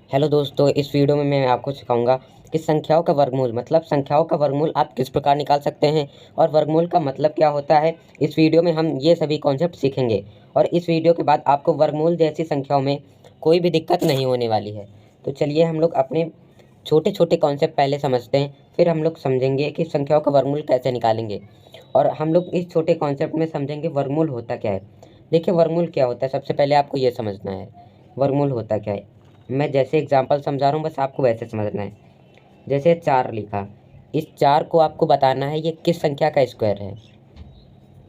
Hello दोस्तों, इस video में मैं आपको सिखाऊंगा कि संख्याओं का वर्गमूल मतलब संख्याओं का वर्गमूल आप किस प्रकार निकाल सकते हैं और वर्गमूल का मतलब क्या होता है। इस वीडियो में हम ये सभी कॉन्सेप्ट सीखेंगे और इस वीडियो के बाद आपको वर्गमूल जैसी संख्याओं में कोई भी दिक्कत नहीं होने वाली है। तो चलिए हम लोग अपने छोटे छोटे कॉन्सेप्ट पहले समझते हैं, फिर हम लोग समझेंगे कि संख्याओं का वर्गमूल कैसे निकालेंगे। और हम लोग इस छोटे कॉन्सेप्ट में समझेंगे वर्गमूल होता क्या है। देखिए, वर्गमूल क्या होता है, सबसे पहले आपको ये समझना है वर्गमूल होता क्या है। मैं जैसे एग्जांपल समझा रहा हूँ, बस आपको वैसे समझना है। जैसे 4 लिखा, इस 4 को आपको बताना है ये किस संख्या का स्क्वायर है।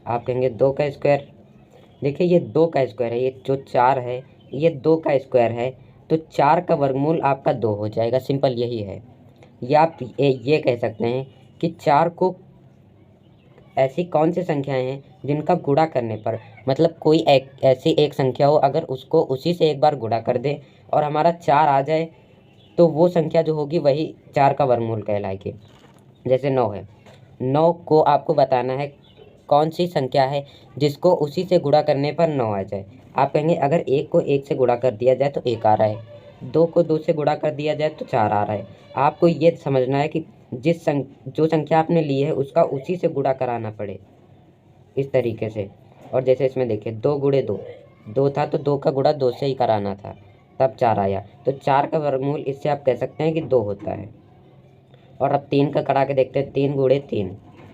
आप कहेंगे 2 का स्क्वायर। देखिए, ये 2 का स्क्वायर है, ये जो 4 है ये 2 का स्क्वायर है, तो 4 का वर्गमूल आपका 2 हो जाएगा। सिंपल यही है। या आप ये कह सकते हैं कि 4 को ऐसी कौन सी संख्याएं हैं जिनका गुणा करने पर मतलब कोई ऐसी एक संख्या हो, अगर उसको उसी से एक बार गुणा कर दे और हमारा 4 आ जाए तो वो संख्या जो होगी वही 4 का वर्गमूल कहलाएगी। जैसे 9 है, 9 को आपको बताना है कौन सी संख्या है जिसको उसी से गुणा करने पर 9 आ जाए। आप कहेंगे अगर 1 को 1 से गुणा कर दिया जाए तो 1 आ रहा है, 2 को 2 से गुणा कर दिया जाए तो 4 आ रहा है। आपको ये समझना है कि जो संख्या आपने ली है उसका उसी से गुणा कराना पड़े, इस तरीके से। और जैसे इसमें देखिए 2 गुणे 2, 2 था तो 2 का गुणा 2 से ही कराना था, तब 4 आया। तो 4 का वर्गमूल इससे आप कह सकते हैं कि 2 होता है। और अब 3 का करा के देखते हैं, 3 गुणे 3,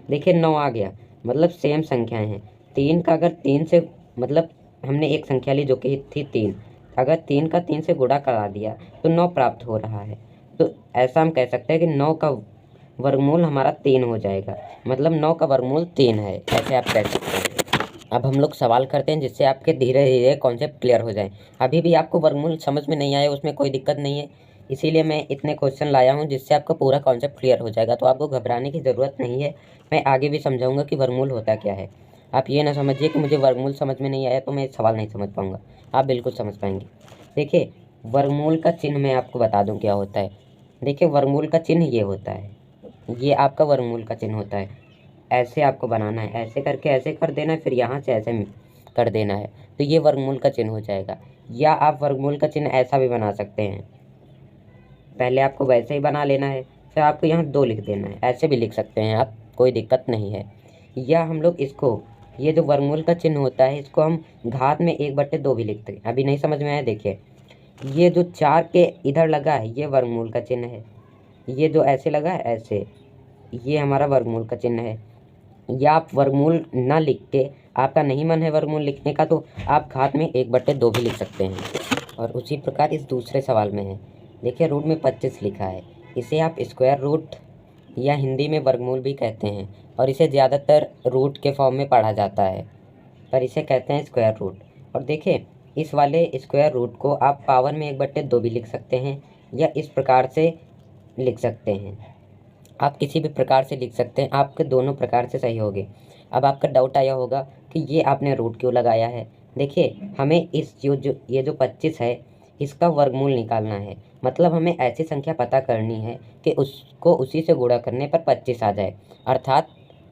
देखिए 9 आ गया। मतलब सेम संख्याएं हैं। 3 का अगर 3 से मतलब हमने एक संख्या ली जो कि थी 3, अगर 3 का 3 से गुणा करा दिया तो 9 प्राप्त हो रहा है। तो ऐसा हम कह सकते हैं कि 9 का वर्गमूल हमारा 3 हो जाएगा, मतलब 9 का वर्गमूल 3 है, ऐसे आप कह सकते हैं। अब हम लोग सवाल करते हैं जिससे आपके धीरे धीरे कॉन्सेप्ट क्लियर हो जाए। अभी भी आपको वर्गमूल समझ में नहीं आया, उसमें कोई दिक्कत नहीं है, इसीलिए मैं इतने क्वेश्चन लाया हूँ जिससे आपका पूरा कॉन्सेप्ट क्लियर हो जाएगा। तो आपको घबराने की ज़रूरत नहीं है, मैं आगे भी समझाऊंगा कि वर्गमूल होता क्या है। आप ये ना समझिए कि मुझे वर्गमूल समझ में नहीं आया तो मैं सवाल नहीं समझ पाऊँगा, आप बिल्कुल समझ पाएंगे। देखिए, वर्गमूल का चिन्ह मैं आपको बता दूँ क्या होता है। देखिए, वर्गमूल का चिन्ह ये होता है, ये आपका वर्गमूल का चिन्ह होता है। ऐसे आपको बनाना है, ऐसे करके ऐसे कर देना है, फिर यहाँ से ऐसे कर देना है, तो ये वर्गमूल का चिन्ह हो जाएगा। या आप वर्गमूल का चिन्ह ऐसा भी बना सकते हैं, पहले आपको वैसे ही बना लेना है, फिर आपको यहाँ 2 लिख देना है, ऐसे भी लिख सकते हैं आप, कोई दिक्कत नहीं है। या हम लोग इसको, ये जो वर्गमूल का चिन्ह होता है इसको हम घात में 1/2 भी लिखते हैं। अभी नहीं समझ में आया, देखिए ये जो 4 के इधर लगा है ये वर्गमूल का चिन्ह है, ये जो ऐसे लगा है ऐसे, ये हमारा वर्गमूल का चिन्ह है। या आप वर्गमूल ना लिख के, आपका नहीं मन है वर्गमूल लिखने का, तो आप घात में 1/2 भी लिख सकते हैं। और उसी प्रकार इस दूसरे सवाल में है, देखिए रूट में 25 लिखा है, इसे आप स्क्वायर रूट या हिंदी में वर्गमूल भी कहते हैं, और इसे ज़्यादातर रूट के फॉर्म में पढ़ा जाता है, पर इसे कहते हैं स्क्वायर रूट। और देखिए, इस वाले स्क्वायर रूट को आप पावर में 1/2 भी लिख सकते हैं, या इस प्रकार से लिख सकते हैं, आप किसी भी प्रकार से लिख सकते हैं, आपके दोनों प्रकार से सही होगे। अब आपका डाउट आया होगा कि ये आपने रूट क्यों लगाया है। देखिए, हमें इस ये जो 25 है इसका वर्गमूल निकालना है, मतलब हमें ऐसी संख्या पता करनी है कि उसको उसी से गुणा करने पर 25 आ जाए। अर्थात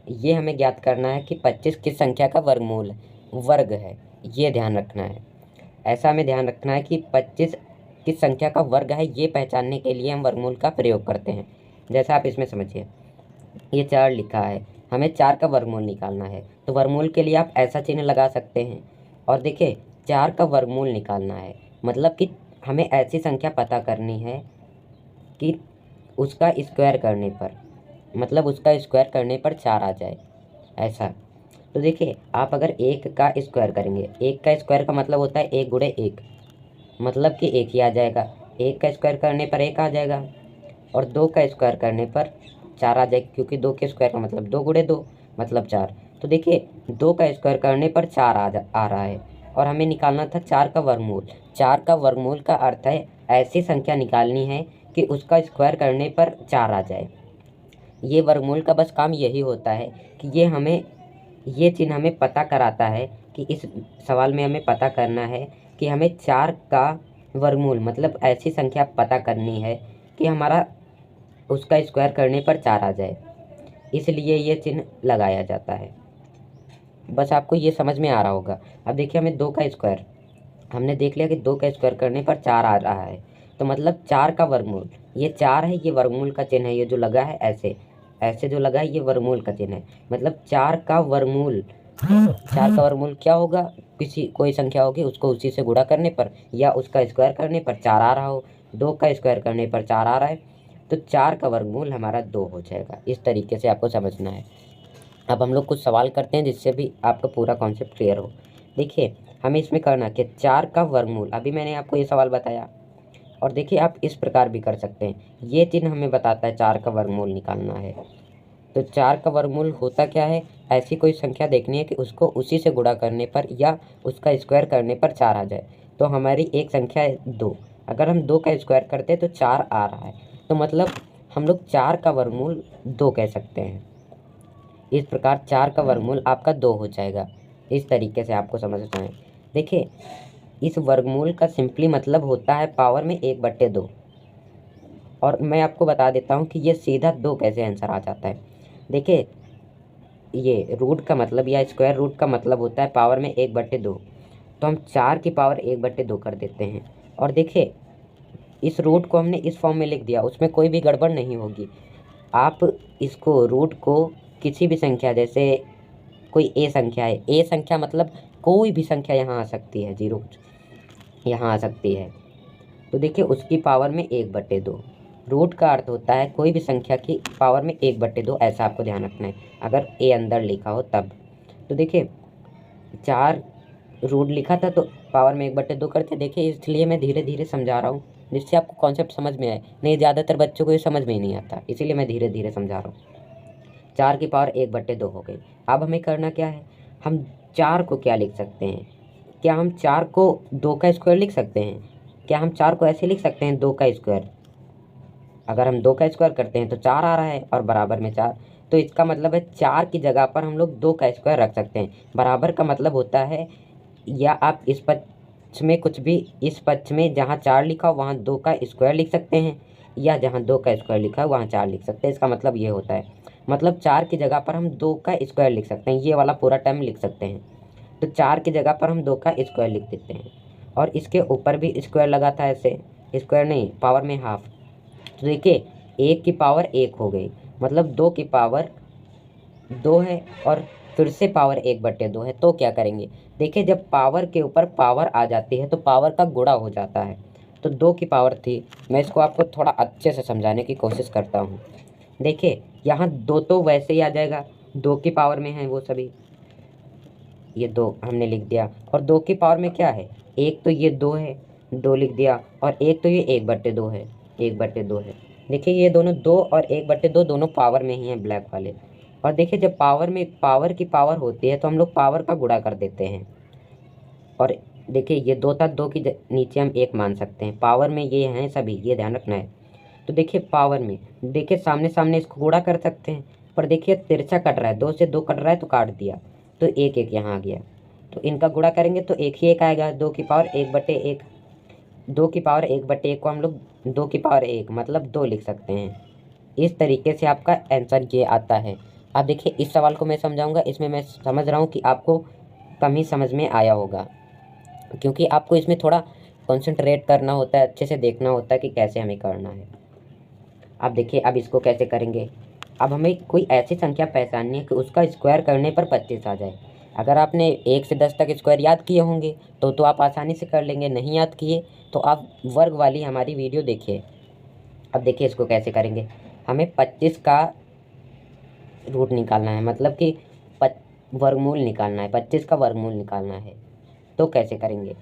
ये हमें ज्ञात करना है कि 25 किस संख्या का वर्ग है, ये ध्यान रखना है। ऐसा हमें ध्यान रखना है कि 25 किस संख्या का वर्ग है, ये पहचानने के लिए हम वर्गमूल का प्रयोग करते हैं। जैसा आप इसमें समझिए, ये 4 लिखा है, हमें 4 का वर्गमूल निकालना है, तो वर्गमूल के लिए आप ऐसा चिन्ह लगा सकते हैं। और देखिए, 4 का वर्गमूल निकालना है मतलब कि हमें ऐसी संख्या पता करनी है कि उसका स्क्वायर करने पर, मतलब उसका स्क्वायर करने पर 4 आ जाए, ऐसा। तो देखिए, आप अगर 1 का स्क्वायर करेंगे, 1 का स्क्वायर का मतलब होता है 1 गुणे 1, मतलब कि 1 ही आ जाएगा। 1 का स्क्वायर करने पर 1 आ जाएगा, और 2 का स्क्वायर करने पर 4 आ जाएगा, क्योंकि 2 के स्क्वायर का मतलब 2 गुणे 2 मतलब 4। तो देखिए, 2 का स्क्वायर करने पर 4 आ रहा है, और हमें निकालना था 4 का वर्गमूल। 4 का वर्गमूल का अर्थ है ऐसी संख्या निकालनी है कि उसका स्क्वायर करने पर 4 आ जाए। ये वर्गमूल का बस काम यही होता है कि ये चिन्ह हमें पता कराता है कि इस सवाल में हमें पता करना है कि हमें 4 का वर्गमूल मतलब ऐसी संख्या पता करनी है कि हमारा उसका स्क्वायर करने पर 4 आ जाए, इसलिए ये चिन्ह लगाया जाता है। बस आपको ये समझ में आ रहा होगा। अब देखिए, हमें 2 का स्क्वायर, हमने देख लिया कि 2 का स्क्वायर करने पर 4 आ रहा है, तो मतलब 4 का वर्गमूल, ये 4 है, ये वर्गमूल का चिन्ह है, ये जो लगा है ऐसे ऐसे जो लगा है ये वर्गमूल का चिन्ह है। मतलब 4 का वर्गमूल, 4 का वर्गमूल क्या होगा, किसी कोई संख्या होगी उसको उसी से गुणा करने पर या उसका स्क्वायर करने पर 4 आ रहा हो, 2 का स्क्वायर करने पर 4 आ रहा है, तो 4 का वर्गमूल हमारा 2 हो जाएगा। इस तरीके से आपको समझना है। अब हम लोग कुछ सवाल करते हैं जिससे भी आपका पूरा कॉन्सेप्ट क्लियर हो। देखिए हमें इसमें करना कि 4 का वर्गमूल, अभी मैंने आपको ये सवाल बताया, और देखिए आप इस प्रकार भी कर सकते हैं। ये चिन्ह हमें बताता है 4 का वर्गमूल निकालना है। तो 4 का वर्गमूल होता क्या है, ऐसी कोई संख्या देखनी है कि उसको उसी से गुणा करने पर या उसका स्क्वायर करने पर 4 आ जाए। तो हमारी एक संख्या है 2, अगर हम 2 का स्क्वायर करते हैं तो 4 आ रहा है, तो मतलब हम लोग 4 का वर्गमूल 2 कह सकते हैं। इस प्रकार 4 का वर्गमूल आपका 2 हो जाएगा। इस तरीके से आपको समझना है। देखिए इस वर्गमूल का सिंपली मतलब होता है पावर में 1/2, और मैं आपको बता देता हूँ कि ये सीधा 2 कैसे आंसर आ जाता है। देखिए ये रूट का मतलब या स्क्वायर रूट का मतलब होता है पावर में 1/2, तो हम 4 की पावर 1/2 कर देते हैं। और देखिए इस रूट को हमने इस फॉर्म में लिख दिया, उसमें कोई भी गड़बड़ नहीं होगी। आप इसको रूट को किसी भी संख्या, जैसे कोई ए संख्या है, ए संख्या मतलब कोई भी संख्या यहाँ आ सकती है, 0 यहाँ आ सकती है, तो देखिए उसकी पावर में 1/2। रूट का अर्थ होता है कोई भी संख्या की पावर में 1/2, ऐसा आपको ध्यान रखना है अगर ए अंदर लिखा हो तब। तो देखिए 4 रूट लिखा था तो पावर में 1/2 करते, देखिए इसलिए मैं धीरे धीरे समझा रहा हूँ जिससे आपको कॉन्सेप्ट समझ में आए। नहीं, ज़्यादातर बच्चों को ये समझ में ही नहीं आता, इसीलिए मैं धीरे धीरे समझा रहा हूँ। 4 की पावर 1/2 हो गई। अब हमें करना क्या है, हम 4 को क्या लिख सकते हैं, क्या हम 4 को 2 का स्क्वायर लिख सकते हैं? क्या हम 4 को ऐसे लिख सकते हैं 2 का स्क्वायर? अगर हम 2 का स्क्वायर करते हैं तो 4 आ रहा है और बराबर में 4, तो इसका मतलब है 4 की जगह पर हम लोग 2 का स्क्वायर रख सकते हैं। बराबर का मतलब होता है, या आप इस पक्ष में कुछ भी, इस पक्ष में जहाँ 4 लिखा हो वहाँ 2 का स्क्वायर लिख सकते हैं, या जहाँ 2 का स्क्वायर लिखा है वहाँ 4 लिख सकते हैं। इसका मतलब ये होता है, मतलब 4 की जगह पर हम 2 का स्क्वायर लिख सकते हैं, ये वाला पूरा टर्म लिख सकते हैं। तो 4 की जगह पर हम 2 का स्क्वायर लिख देते हैं, और इसके ऊपर भी स्क्वायर लगा था ऐसे, स्क्वायर नहीं, पावर में हाफ। तो देखिए 1 की पावर 1 हो गई, मतलब 2 की पावर 2 है, और फिर से पावर 1/2 है। तो क्या करेंगे, देखिए जब पावर के ऊपर पावर आ जाती है तो पावर का गुणा हो जाता है। तो 2 की पावर थी, मैं इसको आपको थोड़ा अच्छे से समझाने की कोशिश करता हूँ। देखिए यहाँ 2 तो वैसे ही आ जाएगा, 2 की पावर में है वो सभी, ये 2 हमने लिख दिया, और 2 की पावर में क्या है, एक तो ये 2 है, 2 लिख दिया, और एक तो ये 1/2 है, 1/2 है। देखिए ये दोनों 2 और 1/2 दोनों पावर में ही हैं, ब्लैक वाले। और देखिए जब पावर में पावर की पावर होती है तो हम लोग पावर का गुणा कर देते हैं। और देखिए ये 2 था, 2 की नीचे हम 1 मान सकते हैं, पावर में ये हैं सभी, ये ध्यान रखना है। तो देखिए पावर में, देखिए सामने सामने इसको गुणा कर सकते हैं, पर देखिए तिरछा कट रहा है, 2 से 2 कट रहा है तो काट दिया, तो 1 यहाँ आ गया। तो इनका गुणा करेंगे तो 1 ही 1 आएगा, 2 की पावर 1/1, 2 की पावर 1/1 को हम लोग 2 की पावर 1 मतलब 2 लिख सकते हैं। इस तरीके से आपका आंसर ये आता है। अब देखिए इस सवाल को मैं समझाऊंगा, इसमें मैं समझ रहा हूँ कि आपको कम ही समझ में आया होगा, क्योंकि आपको इसमें थोड़ा कंसंट्रेट करना होता है, अच्छे से देखना होता है कि कैसे हमें करना है। अब देखिए अब इसको कैसे करेंगे, अब हमें कोई ऐसी संख्या पहचाननी है कि उसका स्क्वायर करने पर 25 आ जाए। अगर आपने 1 से 10 तक स्क्वायर याद किए होंगे तो आप आसानी से कर लेंगे, नहीं याद किए तो आप वर्ग वाली हमारी वीडियो देखिए। अब देखिए इसको कैसे करेंगे, हमें 25 का रूट निकालना है, मतलब कि वर्गमूल निकालना है, 25 का वर्गमूल निकालना है। तो कैसे करेंगे,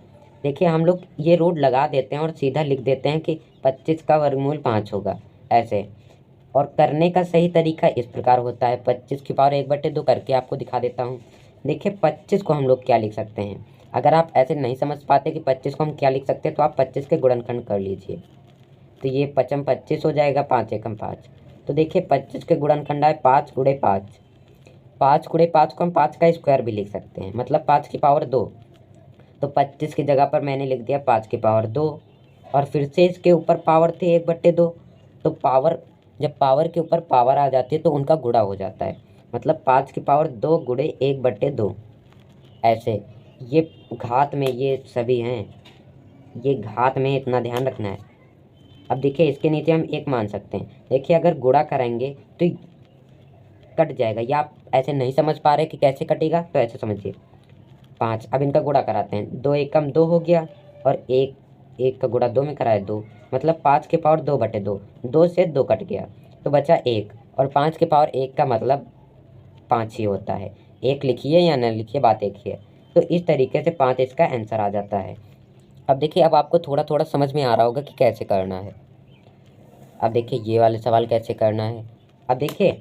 देखिए हम लोग ये रूट लगा देते हैं और सीधा लिख देते हैं कि 25 का वर्गमूल 5 होगा, ऐसे। और करने का सही तरीका इस प्रकार होता है, 25 की पावर 1/2 करके आपको दिखा देता हूँ। देखिए 25 को हम लोग क्या लिख सकते हैं, अगर आप ऐसे नहीं समझ पाते कि 25 को हम क्या लिख सकते हैं तो आप 25 के गुणनखंड कर लीजिए। तो ये 5 25 हो जाएगा, 5 एकम 5। तो देखिए 25 के गुणनखंड आए 5 गुणे 5, 5 गुणे 5 को हम 5 का स्क्वायर भी लिख सकते हैं, मतलब 5 की पावर 2। तो 25 की जगह पर मैंने लिख दिया 5 की पावर 2, और फिर से इसके ऊपर पावर थी 1/2। तो पावर, जब पावर के ऊपर पावर आ जाती है तो उनका गुणा हो जाता है, मतलब 5 की पावर 2 गुणे 1/2, ऐसे। ये घात में ये सभी हैं, ये घात में, इतना ध्यान रखना है। अब देखिए इसके नीचे हम 1 मान सकते हैं। देखिए अगर गुणा करेंगे तो कट जाएगा, या आप ऐसे नहीं समझ पा रहे कि कैसे कटेगा तो ऐसे समझिए 5। अब इनका गुणा कराते हैं, 2 1 2 हो गया, और 1 का गुणा 2 में कराया 2, मतलब 5 के पावर 2/2, 2 से 2 कट गया तो बचा 1, और 5 के पावर 1 का मतलब 5 ही होता है। 1 लिखिए या न लिखिए, बात एक ही है। तो इस तरीके से 5 इसका आंसर आ जाता है। अब देखिए अब आपको थोड़ा थोड़ा समझ में आ रहा होगा कि कैसे करना है। अब देखिए ये वाले सवाल कैसे करना है। अब देखिए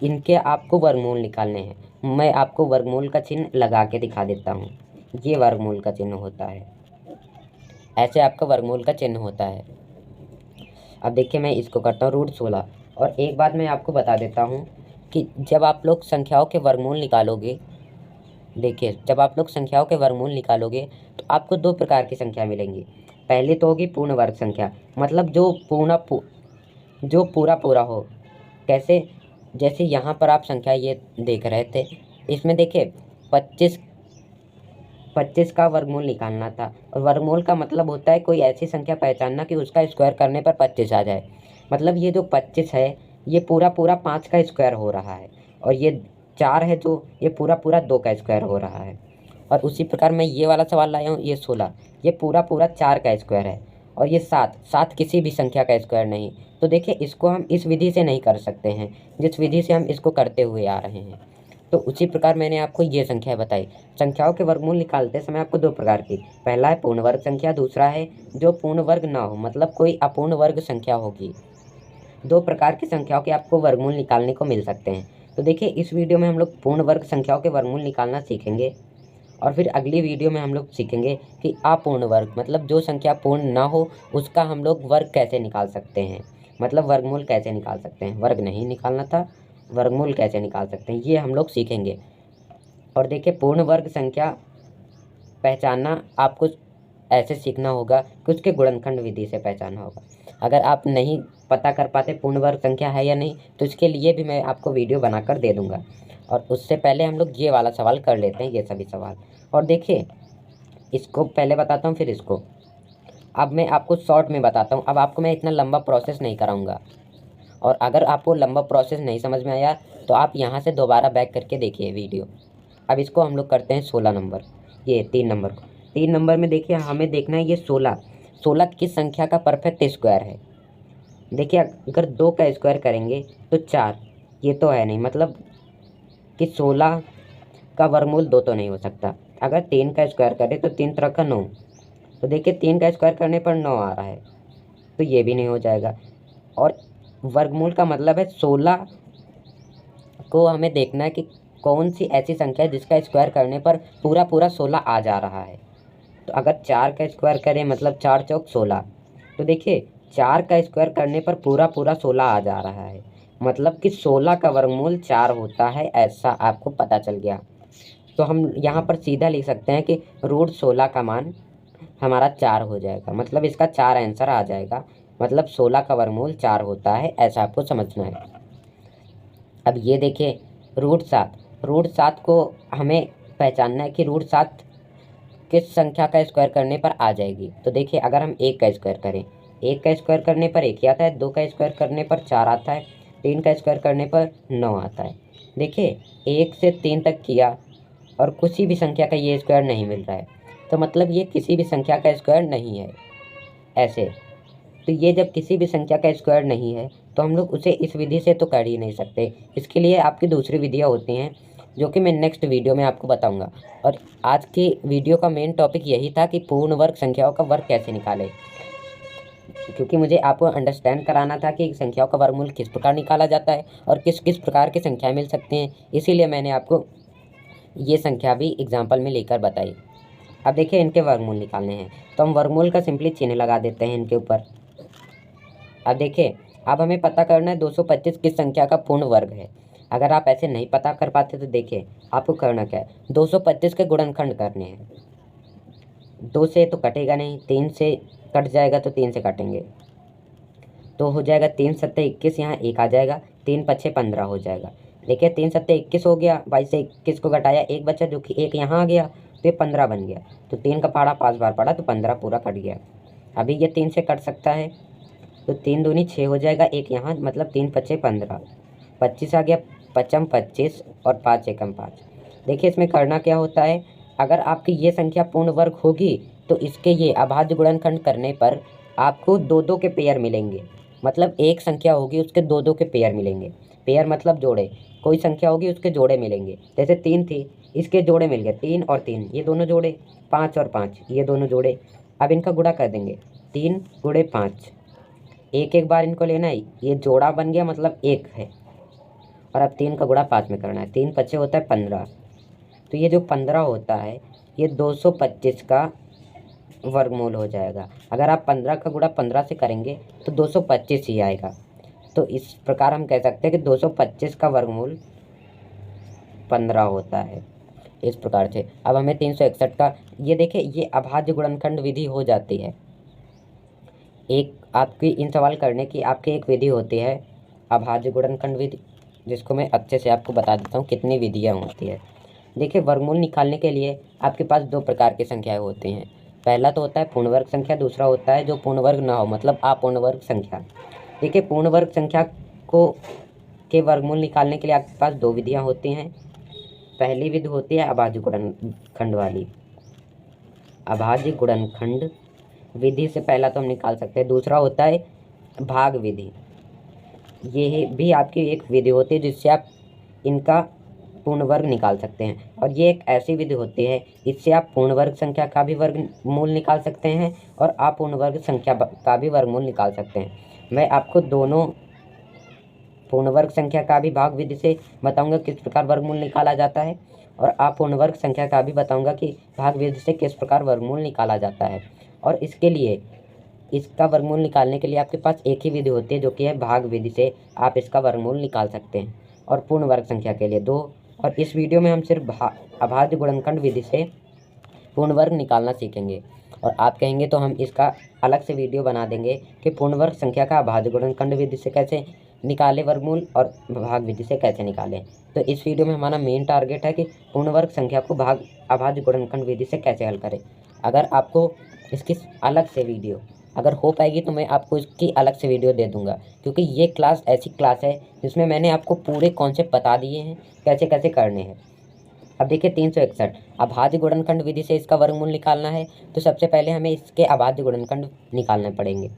इनके आपको वर्गमूल निकालने हैं। मैं आपको वर्गमूल का चिन्ह लगा के दिखा देता हूँ। ये वर्गमूल का चिन्ह होता है, ऐसे आपका वर्गमूल का चिन्ह होता है। अब देखिए मैं इसको करता हूँ √16। और एक बात मैं आपको बता देता हूँ कि जब आप लोग संख्याओं के वर्गमूल निकालोगे, देखिए जब आप लोग संख्याओं के वर्गमूल निकालोगे तो आपको 2 प्रकार की संख्या मिलेंगी। पहली तो होगी पूर्ण वर्ग संख्या, मतलब जो पूरा पूरा हो। कैसे? जैसे यहाँ पर आप संख्या ये देख रहे थे, इसमें देखिए 25 का वर्गमूल निकालना था। और वर्गमूल का मतलब होता है कोई ऐसी संख्या पहचानना कि उसका स्क्वायर करने पर 25 आ जाए। मतलब ये जो 25 है ये पूरा पूरा 5 का स्क्वायर हो रहा है, और ये 4 है जो ये पूरा पूरा 2 का स्क्वायर हो रहा है। और उसी प्रकार मैं ये वाला सवाल लाया हूँ, ये 16, ये पूरा पूरा 4 का स्क्वायर है। और ये 7 किसी भी संख्या का स्क्वायर नहीं। तो देखिए इसको हम इस विधि से नहीं कर सकते हैं जिस विधि से हम इसको करते हुए आ रहे हैं। तो उसी प्रकार मैंने आपको ये संख्या बताई। संख्याओं के वर्गमूल निकालते समय आपको 2 प्रकार की, पहला है पूर्ण वर्ग संख्या, दूसरा है जो पूर्ण वर्ग ना हो, मतलब कोई अपूर्ण वर्ग संख्या होगी। 2 प्रकार की संख्याओं के आपको वर्गमूल निकालने को मिल सकते हैं। तो देखिए इस वीडियो में हम लोग पूर्ण वर्ग संख्याओं के वर्गमूल निकालना सीखेंगे, और फिर अगली वीडियो में हम लोग सीखेंगे कि अपूर्ण वर्ग, मतलब जो संख्या पूर्ण ना हो उसका हम लोग वर्ग कैसे निकाल सकते हैं, मतलब वर्गमूल कैसे निकाल सकते हैं। वर्ग नहीं निकालना था, वर्गमूल कैसे निकाल सकते हैं, ये हम लोग सीखेंगे। और देखिए पूर्ण वर्ग संख्या पहचानना आपको ऐसे सीखना होगा कि उसके गुणनखंड विधि से पहचानना होगा। अगर आप नहीं पता कर पाते पूर्ण वर्ग संख्या है या नहीं, तो इसके लिए भी मैं आपको वीडियो बनाकर दे दूँगा। और उससे पहले हम लोग ये वाला सवाल कर लेते हैं, ये सभी सवाल। और देखिए इसको पहले बताता हूँ फिर इसको। अब मैं आपको शॉर्ट में बताता हूँ, अब आपको मैं इतना लंबा प्रोसेस नहीं कराऊँगा। और अगर आपको लंबा प्रोसेस नहीं समझ में आया तो आप यहाँ से दोबारा बैक करके देखिए वीडियो। अब इसको हम लोग करते हैं 16 नंबर, ये 3 नंबर को। 3 नंबर में देखिए हमें देखना है ये 16 किस संख्या का परफेक्ट स्क्वायर है। देखिए अगर 2 का स्क्वायर करेंगे तो 4, ये तो है नहीं, मतलब कि 16 का वर्गमूल 2 तो नहीं हो सकता। अगर 3 का स्क्वायर करें तो 3 3 का 9, तो देखिए 3 का स्क्वायर करने पर 9 आ रहा है, तो ये भी नहीं हो जाएगा। और वर्गमूल का मतलब है 16 को हमें देखना है कि कौन सी ऐसी संख्या है जिसका स्क्वायर करने पर पूरा पूरा 16 आ जा रहा है। तो अगर 4 का स्क्वायर करें मतलब 4 चौक 16, तो देखिए 4 का स्क्वायर करने पर पूरा पूरा 16 आ जा रहा है, मतलब कि 16 का वर्गमूल 4 होता है, ऐसा आपको पता चल गया। तो हम यहाँ पर सीधा लिख सकते हैं कि √16 का मान हमारा 4 हो जाएगा, मतलब इसका 4 आंसर आ जाएगा। मतलब 16 का वर्गमूल 4 होता है, ऐसा आपको समझना है। अब ये देखिए √7 को हमें पहचानना है कि √7 किस संख्या का स्क्वायर करने पर आ जाएगी। तो देखिए अगर हम 1 का स्क्वायर करें, 1 का स्क्वायर करने पर 1 ही आता है, 2 का स्क्वायर करने पर 4 आता है, 3 का स्क्वायर करने पर 9 आता है। देखिए 1 से 3 तक किया और किसी भी संख्या का ये स्क्वायर नहीं मिल रहा है, तो मतलब ये किसी भी संख्या का स्क्वायर नहीं है ऐसे। तो ये जब किसी भी संख्या का स्क्वायर नहीं है तो हम लोग उसे इस विधि से तो कर ही नहीं सकते। इसके लिए आपकी दूसरी विधियाँ होती हैं जो कि मैं नेक्स्ट वीडियो में आपको बताऊंगा। और आज की वीडियो का मेन टॉपिक यही था कि पूर्ण वर्ग संख्याओं का वर्ग कैसे निकालें, क्योंकि मुझे आपको अंडरस्टैंड कराना था कि संख्याओं का वर्गमूल किस प्रकार निकाला जाता है और किस किस प्रकार की संख्याएँ मिल सकती हैं। इसीलिए मैंने आपको ये संख्या भी एग्जाम्पल में लेकर बताई। अब देखिए इनके वर्गमूल निकालने हैं, तो हम वर्गमूल का सिंपली चिन्ह लगा देते हैं इनके ऊपर। अब देखिए अब हमें पता करना है 225 किस संख्या का पूर्ण वर्ग है। अगर आप ऐसे नहीं पता कर पाते तो देखिए आपको करना क्या है, 225 के गुणनखंड करने हैं। 2 से तो कटेगा नहीं, 3 से कट जाएगा तो 3 से काटेंगे तो हो जाएगा 3 सत्ते 21, यहाँ 1 आ जाएगा, 3 पच्छे 15 हो जाएगा। देखिए 3 सत्ते 21 हो गया, 22 से 21 को घटाया 1 बचा जो कि 1 यहाँ आ गया, तो ये 15 बन गया। तो 3 का पहाड़ा 5 बार पड़ा तो 15 पूरा कट गया। अभी ये 3 से कट सकता है तो 3 दूनी 6 हो जाएगा, एक यहाँ, मतलब 3 पच्चे 15, 25 आ गया, पचम 25 और 5 एकम 5। देखिए इसमें करना क्या होता है, अगर आपकी ये संख्या पूर्ण वर्ग होगी तो इसके ये अभाज्य गुणनखंड करने पर आपको 2-2 के पेयर मिलेंगे। मतलब एक संख्या होगी उसके 2-2 के पेयर मिलेंगे। पेयर मतलब जोड़े, कोई संख्या होगी उसके जोड़े मिलेंगे। जैसे 3 थी, इसके जोड़े मिल गए 3 और 3, ये दोनों जोड़े, 5 और 5 ये दोनों जोड़े। अब इनका गुणा कर देंगे, 3 गुणे 5, एक एक बार इनको लेना है, ये जोड़ा बन गया मतलब एक है। और अब 3 का गुणा 5 में करना है, 3 पच्चे होता है 15। तो ये जो 15 होता है ये 225 का वर्गमूल हो जाएगा। अगर आप 15 का गुणा 15 से करेंगे तो 225 ही आएगा। तो इस प्रकार हम कह सकते हैं कि 225 का वर्गमूल 15 होता है। इस प्रकार से अब हमें 361 का, ये देखिए ये अभाज्य गुणनखंड विधि हो जाती है। एक आपकी इन सवाल करने की आपकी एक विधि होती है अभाज्य गुणनखंड विधि, जिसको मैं अच्छे से आपको बता देता हूँ कितनी विधियाँ होती है। देखिए वर्गमूल निकालने के लिए आपके पास 2 प्रकार की संख्याएं होती हैं। पहला तो होता है पूर्ण वर्ग संख्या, दूसरा होता है जो पूर्ण वर्ग ना हो, मतलब अपूर्ण वर्ग संख्या। देखिए पूर्ण वर्ग संख्या को के वर्गमूल निकालने के लिए आपके पास 2 विधियाँ होती हैं। पहली विधि होती है अभाज्य गुणनखंड वाली। अभाज्य गुणनखंड विधि से पहला तो हम निकाल सकते हैं। दूसरा होता है भाग विधि। ये भी आपकी एक विधि होती है जिससे आप इनका पूर्ण वर्ग निकाल सकते हैं। और ये एक ऐसी विधि होती है इससे आप पूर्ण वर्ग संख्या का भी वर्गमूल निकाल सकते हैं और अपूर्ण वर्ग संख्या का भी वर्गमूल निकाल सकते हैं। मैं आपको दोनों पूर्ण वर्ग संख्या का भी भाग विधि से बताऊंगा किस प्रकार वर्गमूल निकाला जाता है, और अपूर्ण वर्ग संख्या का भी बताऊंगा कि भाग विधि से किस प्रकार वर्गमूल निकाला जाता है। और इसके लिए इसका वर्गमूल निकालने के लिए आपके पास एक ही विधि होती है जो कि है भाग विधि से आप इसका वर्गमूल निकाल सकते हैं, और पूर्ण वर्ग संख्या के लिए 2। और इस वीडियो में हम सिर्फ अभाज्य गुणनखंड विधि से पूर्ण वर्ग निकालना सीखेंगे। और आप कहेंगे तो हम इसका अलग से वीडियो बना देंगे कि पूर्ण वर्ग संख्या का अभाज्य गुणनखंड विधि से कैसे निकालें वर्गमूल और भाग विधि से कैसे निकालें। तो इस वीडियो में हमारा मेन टारगेट है कि पूर्ण वर्ग संख्या को अभाज्य गुणनखंड विधि से कैसे हल करें। अगर आपको इसकी अलग से वीडियो अगर हो पाएगी तो मैं आपको इसकी अलग से वीडियो दे दूंगा, क्योंकि ये क्लास ऐसी क्लास है जिसमें मैंने आपको पूरे कॉन्सेप्ट बता दिए हैं कैसे कैसे करने हैं। अब देखिए 361 अभाज्य गुणनखंड विधि से इसका वर्गमूल निकालना है, तो सबसे पहले हमें इसके अभाज्य गुणनखंड निकालने पड़ेंगे।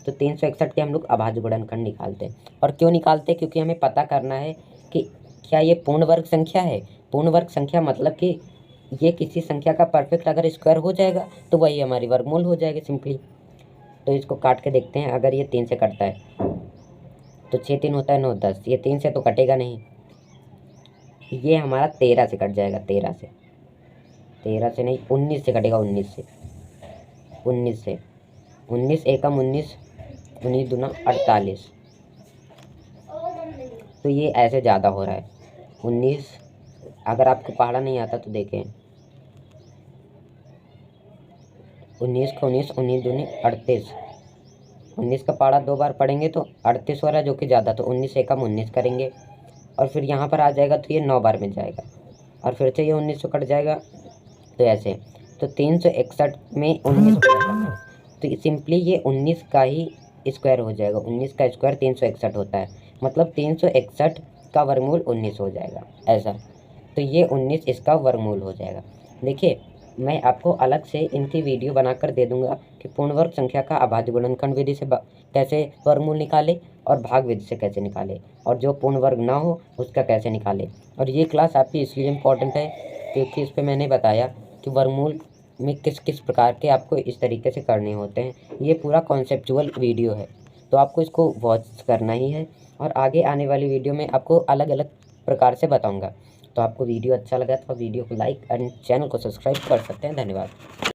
तो 361 के हम लोग अभाज्य गुणनखंड निकालते हैं। और क्यों निकालते हैं? क्योंकि हमें पता करना है कि क्या ये पूर्ण वर्ग संख्या है। पूर्ण वर्ग संख्या मतलब कि ये किसी संख्या का परफेक्ट अगर स्क्वायर हो जाएगा तो वही हमारी वर्गमूल हो जाएगी सिंपली। तो इसको काट के देखते हैं। अगर ये 3 से कटता है तो 6 3 होता है 9 10, ये 3 से तो कटेगा नहीं, ये हमारा 13 से कट जाएगा। 13 से नहीं 19 से कटेगा। 19 से 19 एकम 19, 19 दूना 48। तो ये ऐसे ज़्यादा हो रहा है। 19 अगर आपको पढ़ना नहीं आता तो देखें, 19 का 19, 19 दूनी 38। 19 का पहाड़ा 2 बार पढ़ेंगे तो 38 हो रहा है जो कि ज़्यादा, तो 19 एकम 19 करेंगे और फिर यहाँ पर आ जाएगा तो ये 9 बार में जाएगा और फिर से ये 19 से कट जाएगा। तो ऐसे तो 361 में 19 तो सिंपली ये 19 का ही स्क्वायर हो जाएगा। 19 का स्क्वायर 361 होता है, मतलब 361 का वर्गमूल 19 हो जाएगा ऐसा। तो ये 19 इसका वर्गमूल हो जाएगा। देखिए मैं आपको अलग से इनकी वीडियो बनाकर दे दूंगा कि पूर्ण वर्ग संख्या का अभाज्य गुणनखंड विधि से कैसे वर्गमूल निकाले और भाग विधि से कैसे निकाले, और जो पूर्ण वर्ग ना हो उसका कैसे निकाले। और ये क्लास आपकी इसलिए इम्पोर्टेंट है क्योंकि इस पर मैंने बताया कि वर्गमूल में किस किस प्रकार के आपको इस तरीके से करने होते हैं। ये पूरा कॉन्सेप्चुअल वीडियो है, तो आपको इसको वॉच करना ही है और आगे आने वाली वीडियो में आपको अलग अलग प्रकार से बताऊँगा। तो आपको वीडियो अच्छा लगा तो वीडियो को लाइक एंड चैनल को सब्सक्राइब कर सकते हैं। धन्यवाद।